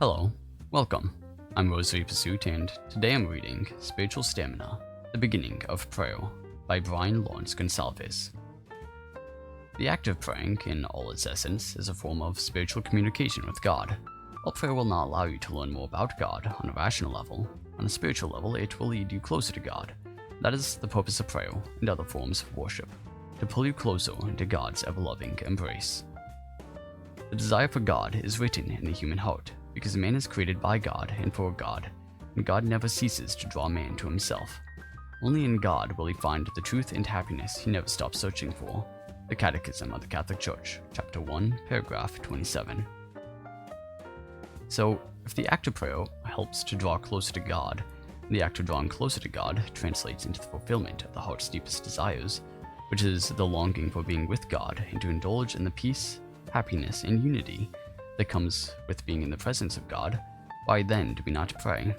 Hello, welcome. I'm Rosary Pursuit, and today I'm reading Spiritual Stamina, The Beginning of Prayer by Brian Lawrence Gonsalves. The act of praying, in all its essence, is a form of spiritual communication with God. While prayer will not allow you to learn more about God on a rational level, on a spiritual level it will lead you closer to God. That is the purpose of prayer and other forms of worship, to pull you closer into God's ever-loving embrace. The desire for God is written in the human heart, because man is created by God and for God, and God never ceases to draw man to himself. Only in God will he find the truth and happiness he never stops searching for. The Catechism of the Catholic Church, Chapter 1, Paragraph 27. So, if the act of prayer helps to draw closer to God, and the act of drawing closer to God translates into the fulfillment of the heart's deepest desires, which is the longing for being with God and to indulge in the peace, happiness, and unity that comes with being in the presence of God, why then do we not pray?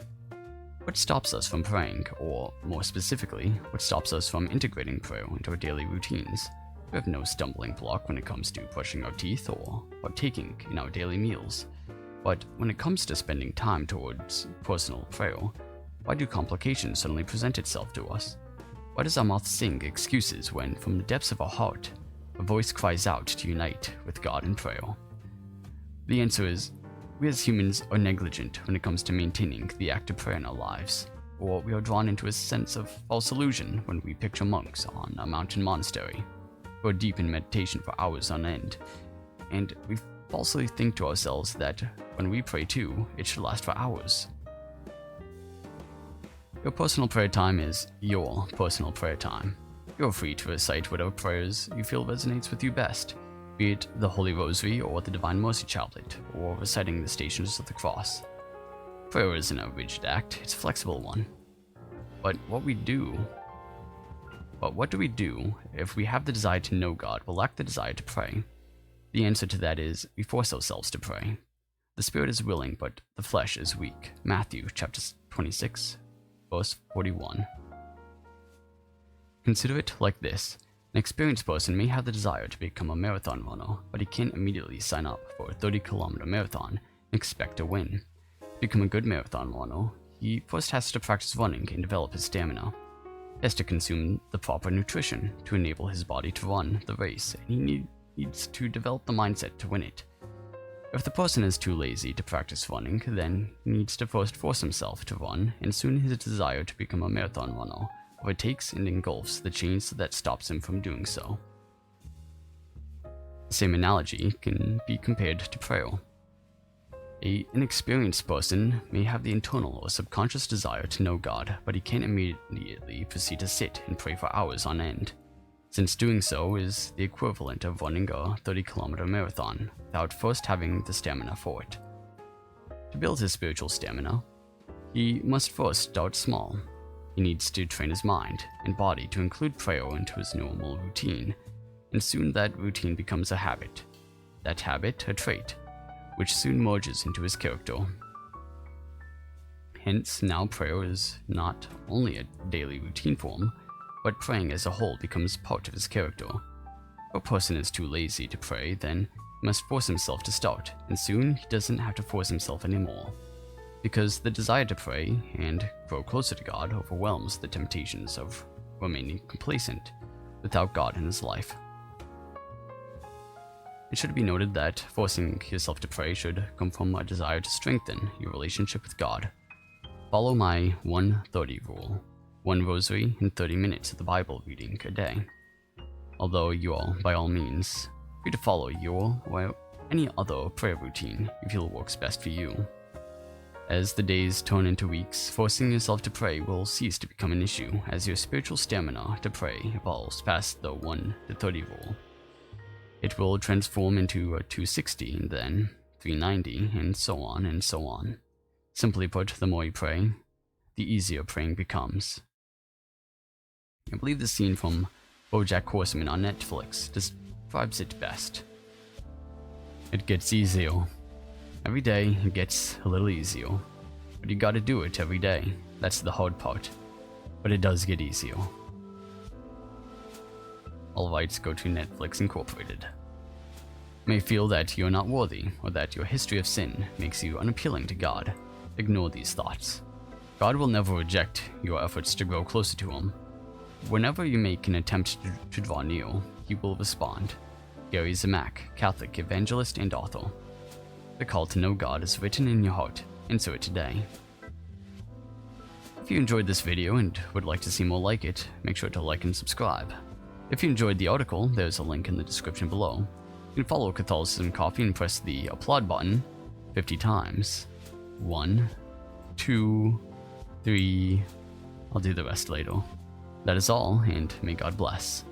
What stops us from praying, or more specifically, what stops us from integrating prayer into our daily routines? We have no stumbling block when it comes to brushing our teeth or partaking in our daily meals. But when it comes to spending time towards personal prayer, why do complications suddenly present itself to us? Why does our mouth sing excuses when, from the depths of our heart, a voice cries out to unite with God in prayer? The answer is, we as humans are negligent when it comes to maintaining the act of prayer in our lives, or we are drawn into a sense of false illusion when we picture monks on a mountain monastery, who are deep in meditation for hours on end, and we falsely think to ourselves that when we pray too, it should last for hours. Your personal prayer time is your personal prayer time. You're free to recite whatever prayers you feel resonates with you best, be it the Holy Rosary or the Divine Mercy Chaplet, or reciting the Stations of the Cross. Prayer isn't a rigid act, it's a flexible one. But what do we do if we have the desire to know God but lack the desire to pray? The answer to that is, we force ourselves to pray. The spirit is willing, but the flesh is weak. Matthew chapter 26, verse 41. Consider it like this. An experienced person may have the desire to become a marathon runner, but he can't immediately sign up for a 30-kilometer marathon and expect to win. To become a good marathon runner, he first has to practice running and develop his stamina. He has to consume the proper nutrition to enable his body to run the race, and he needs to develop the mindset to win it. If the person is too lazy to practice running, then he needs to first force himself to run, and soon his desire to become a marathon runner overtakes and engulfs the chains that stops him from doing so. The same analogy can be compared to prayer. An inexperienced person may have the internal or subconscious desire to know God, but he can't immediately proceed to sit and pray for hours on end, since doing so is the equivalent of running a 30-kilometer marathon without first having the stamina for it. To build his spiritual stamina, he must first start small. He needs to train his mind and body to include prayer into his normal routine, and soon that routine becomes a habit. That habit a trait, which soon merges into his character. Hence, now prayer is not only a daily routine form, but praying as a whole becomes part of his character. If a person is too lazy to pray, then he must force himself to start, and soon he doesn't have to force himself anymore, because the desire to pray and grow closer to God overwhelms the temptations of remaining complacent without God in his life. It should be noted that forcing yourself to pray should come from a desire to strengthen your relationship with God. Follow my 1:30 rule. 1 rosary and 30 minutes of the Bible reading a day. Although you are, by all means, free to follow your or any other prayer routine you feel works best for you. As the days turn into weeks, forcing yourself to pray will cease to become an issue as your spiritual stamina to pray evolves past the 1 to 30 rule. It will transform into a 260 and then 390 and so on and so on. Simply put, the more you pray, the easier praying becomes. I believe the scene from BoJack Horseman on Netflix describes it best. It gets easier. Every day it gets a little easier. But you gotta do it every day. That's the hard part. But it does get easier. All rights go to Netflix Incorporated. may feel that you are not worthy, or that your history of sin makes you unappealing to God, ignore these thoughts. God will never reject your efforts to grow closer to Him. Whenever you make an attempt to draw near, He will respond. Gary Zimak, Catholic evangelist and author. The call to know God is written in your heart. Answer it today. If you enjoyed this video and would like to see more like it, make sure to like and subscribe. If you enjoyed the article, there's a link in the description below. You can follow Catholicism Coffee and press the applaud button 50 times. 1, 2, 3, I'll do the rest later. That is all, and may God bless.